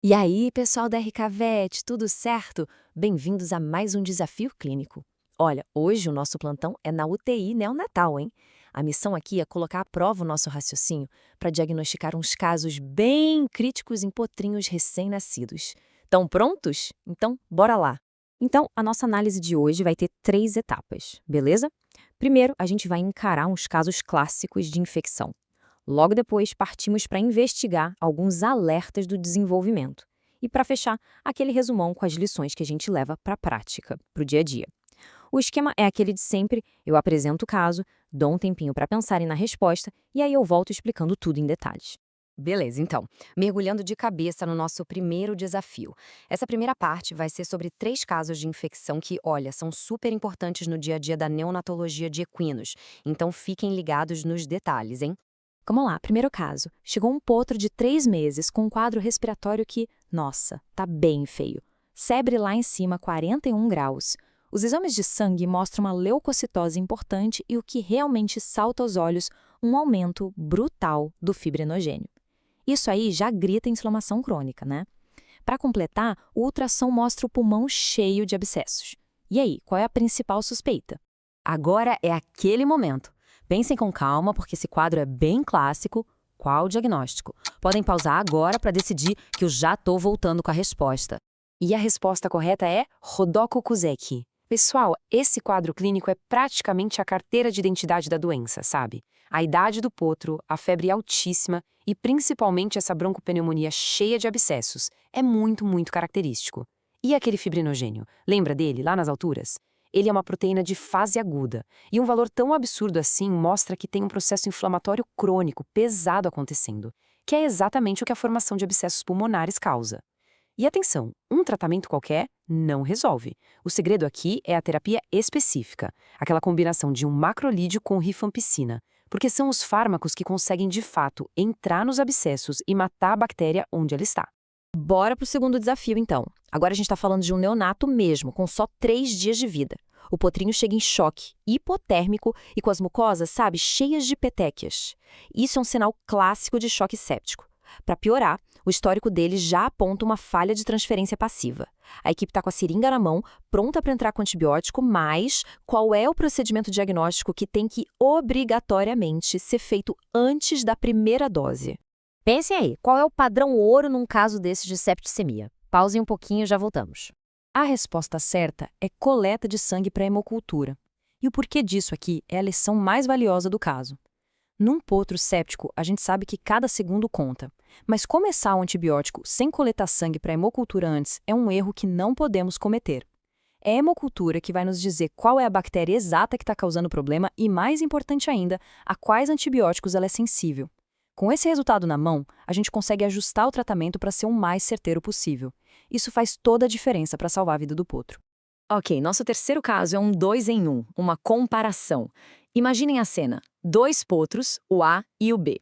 E aí, pessoal da RKVET, tudo certo? Bem-vindos a mais um desafio clínico. Olha, hoje o nosso plantão é na UTI neonatal, hein? A missão aqui é colocar à prova o nosso raciocínio para diagnosticar uns casos bem críticos em potrinhos recém-nascidos. Estão prontos? Então, bora lá! Então, a nossa análise de hoje vai ter 3 etapas, beleza? Primeiro, a gente vai encarar uns casos clássicos de infecção. Logo depois, partimos para investigar alguns alertas do desenvolvimento. E para fechar, aquele resumão com as lições que a gente leva para a prática, para o dia a dia. O esquema é aquele de sempre: eu apresento o caso, dou um tempinho para pensarem na resposta e aí eu volto explicando tudo em detalhes. Beleza, então, mergulhando de cabeça no nosso primeiro desafio. Essa primeira parte vai ser sobre 3 casos de infecção que, olha, são super importantes no dia a dia da neonatologia de equinos. Então fiquem ligados nos detalhes, hein? Vamos lá, primeiro caso. Chegou um potro de 3 meses com um quadro respiratório que, nossa, tá bem feio. Febre lá em cima, 41 graus. Os exames de sangue mostram uma leucocitose importante e o que realmente salta aos olhos, um aumento brutal do fibrinogênio. Isso aí já grita inflamação crônica, né? Para completar, o ultrassom mostra o pulmão cheio de abscessos. E aí, qual é a principal suspeita? Agora é aquele momento. Pensem com calma, porque esse quadro é bem clássico. Qual o diagnóstico? Podem pausar agora para decidir que eu já estou voltando com a resposta. E a resposta correta é Rhodocco-Kozeki. Pessoal, esse quadro clínico é praticamente a carteira de identidade da doença, sabe? A idade do potro, a febre altíssima e principalmente essa broncopneumonia cheia de abscessos é muito, muito característico. E aquele fibrinogênio? Lembra dele, lá nas alturas? Ele é uma proteína de fase aguda, e um valor tão absurdo assim mostra que tem um processo inflamatório crônico pesado acontecendo, que é exatamente o que a formação de abscessos pulmonares causa. E atenção, um tratamento qualquer não resolve. O segredo aqui é a terapia específica, aquela combinação de um macrolídeo com rifampicina, porque são os fármacos que conseguem de fato entrar nos abscessos e matar a bactéria onde ela está. Bora pro segundo desafio, então. Agora a gente está falando de um neonato mesmo, com só 3 dias de vida. O potrinho chega em choque, hipotérmico e com as mucosas, sabe, cheias de petequias. Isso é um sinal clássico de choque séptico. Para piorar, o histórico dele já aponta uma falha de transferência passiva. A equipe está com a seringa na mão, pronta para entrar com antibiótico, mas qual é o procedimento diagnóstico que tem que obrigatoriamente ser feito antes da primeira dose? Pensem aí, qual é o padrão ouro num caso desses de septicemia? Pausem um pouquinho e já voltamos. A resposta certa é coleta de sangue para hemocultura. E o porquê disso aqui é a lição mais valiosa do caso. Num potro séptico, a gente sabe que cada segundo conta. Mas começar o antibiótico sem coletar sangue para hemocultura antes é um erro que não podemos cometer. É a hemocultura que vai nos dizer qual é a bactéria exata que está causando o problema e, mais importante ainda, a quais antibióticos ela é sensível. Com esse resultado na mão, a gente consegue ajustar o tratamento para ser o mais certeiro possível. Isso faz toda a diferença para salvar a vida do potro. Ok, nosso terceiro caso é um 2 em 1, uma comparação. Imaginem a cena: 2 potros, o A e o B.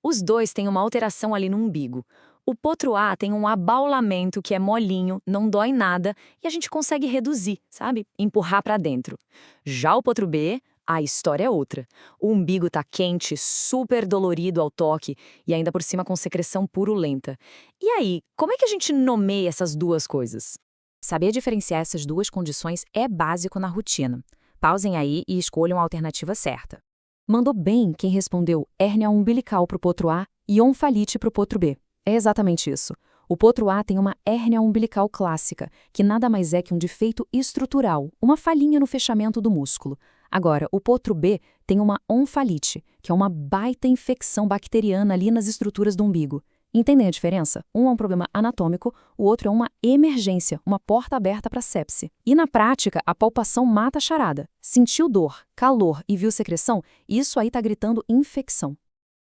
Os dois têm uma alteração ali no umbigo. O potro A tem um abaulamento que é molinho, não dói nada e a gente consegue reduzir, sabe? Empurrar para dentro. Já o potro B, a história é outra. O umbigo tá quente, super dolorido ao toque e ainda por cima com secreção purulenta. E aí, como é que a gente nomeia essas duas coisas? Saber diferenciar essas duas condições é básico na rotina. Pausem aí e escolham a alternativa certa. Mandou bem quem respondeu hérnia umbilical para o potro A e onfalite para o potro B. É exatamente isso. O potro A tem uma hérnia umbilical clássica, que nada mais é que um defeito estrutural, uma falhinha no fechamento do músculo. Agora, o potro B tem uma onfalite, que é uma baita infecção bacteriana ali nas estruturas do umbigo. Entendem a diferença? Um é um problema anatômico, o outro é uma emergência, uma porta aberta para sepse. E na prática, a palpação mata a charada. Sentiu dor, calor e viu secreção? Isso aí tá gritando infecção.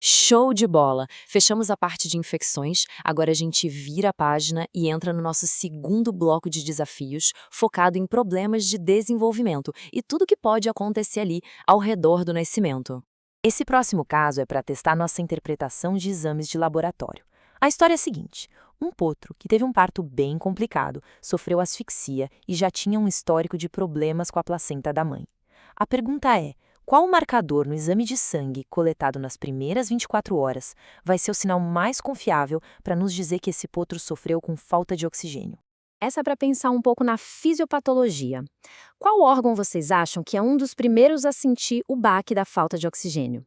Show de bola! Fechamos a parte de infecções, agora a gente vira a página e entra no nosso segundo bloco de desafios, focado em problemas de desenvolvimento e tudo que pode acontecer ali ao redor do nascimento. Esse próximo caso é para testar nossa interpretação de exames de laboratório. A história é a seguinte: um potro que teve um parto bem complicado, sofreu asfixia e já tinha um histórico de problemas com a placenta da mãe. A pergunta é: Qual marcador no exame de sangue coletado nas primeiras 24 horas vai ser o sinal mais confiável para nos dizer que esse potro sofreu com falta de oxigênio? Essa é para pensar um pouco na fisiopatologia. Qual órgão vocês acham que é um dos primeiros a sentir o baque da falta de oxigênio?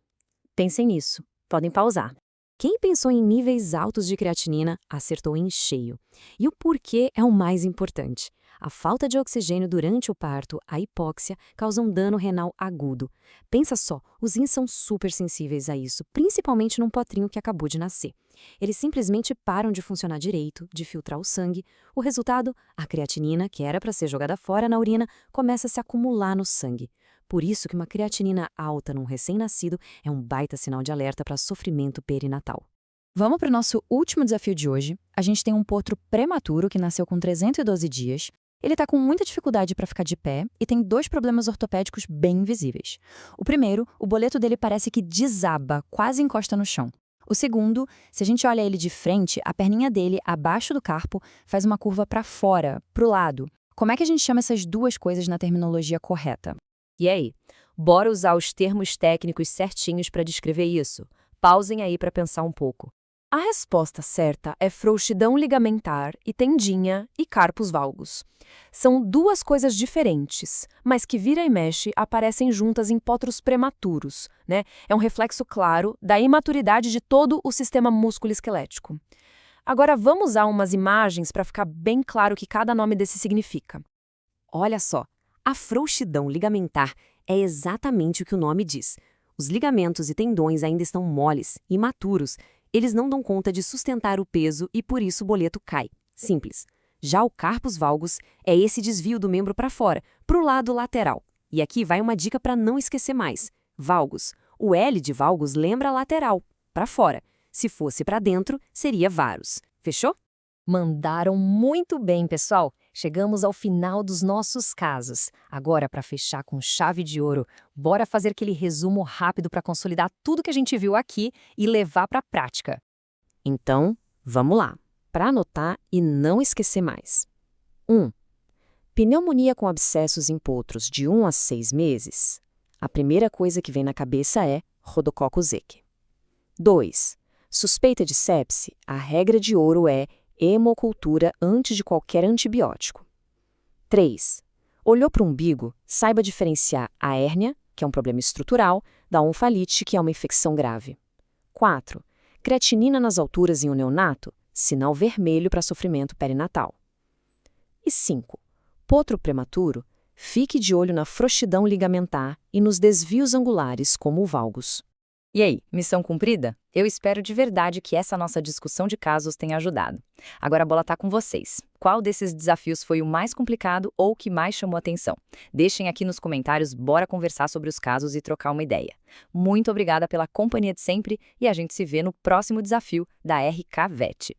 Pensem nisso. Podem pausar. Quem pensou em níveis altos de creatinina acertou em cheio. E o porquê é o mais importante. A falta de oxigênio durante o parto, a hipóxia, causa um dano renal agudo. Pensa só, os rins são super sensíveis a isso, principalmente num potrinho que acabou de nascer. Eles simplesmente param de funcionar direito, de filtrar o sangue. O resultado? A creatinina, que era para ser jogada fora na urina, começa a se acumular no sangue. Por isso que uma creatinina alta num recém-nascido é um baita sinal de alerta para sofrimento perinatal. Vamos para o nosso último desafio de hoje. A gente tem um potro prematuro que nasceu com 312 dias. Ele está com muita dificuldade para ficar de pé e tem 2 problemas ortopédicos bem visíveis. O primeiro, o boleto dele parece que desaba, quase encosta no chão. O segundo, se a gente olha ele de frente, a perninha dele, abaixo do carpo, faz uma curva para fora, para o lado. Como é que a gente chama essas 2 coisas na terminologia correta? E aí? Bora usar os termos técnicos certinhos para descrever isso? Pausem aí para pensar um pouco. A resposta certa é frouxidão ligamentar e tendinha e carpus valgus. São 2 coisas diferentes, mas que vira e mexe aparecem juntas em potros prematuros, né? É um reflexo claro da imaturidade de todo o sistema músculo-esquelético. Agora vamos usar umas imagens para ficar bem claro o que cada nome desse significa. Olha só, a frouxidão ligamentar é exatamente o que o nome diz. Os ligamentos e tendões ainda estão moles, imaturos. Eles não dão conta de sustentar o peso e por isso o boleto cai. Simples. Já o carpus valgus é esse desvio do membro para fora, para o lado lateral. E aqui vai uma dica para não esquecer mais. Valgus. O L de valgus lembra lateral, para fora. Se fosse para dentro, seria varus. Fechou? Mandaram muito bem, pessoal. Chegamos ao final dos nossos casos. Agora, para fechar com chave de ouro, bora fazer aquele resumo rápido para consolidar tudo que a gente viu aqui e levar para a prática. Então, vamos lá. Para anotar e não esquecer mais. 1. Pneumonia com abscessos em potros de 1 a 6 meses. A primeira coisa que vem na cabeça é Rhodococcus equi. 2. Suspeita de sepse, a regra de ouro é hemocultura antes de qualquer antibiótico. 3. Olhou para o umbigo, saiba diferenciar a hérnia, que é um problema estrutural, da onfalite, que é uma infecção grave. 4. Creatinina nas alturas em um neonato, sinal vermelho para sofrimento perinatal. E 5. Potro prematuro, fique de olho na frouxidão ligamentar e nos desvios angulares, como o valgus. E aí, missão cumprida? Eu espero de verdade que essa nossa discussão de casos tenha ajudado. Agora a bola tá com vocês. Qual desses desafios foi o mais complicado ou que mais chamou atenção? Deixem aqui nos comentários, bora conversar sobre os casos e trocar uma ideia. Muito obrigada pela companhia de sempre e a gente se vê no próximo desafio da RK Vet.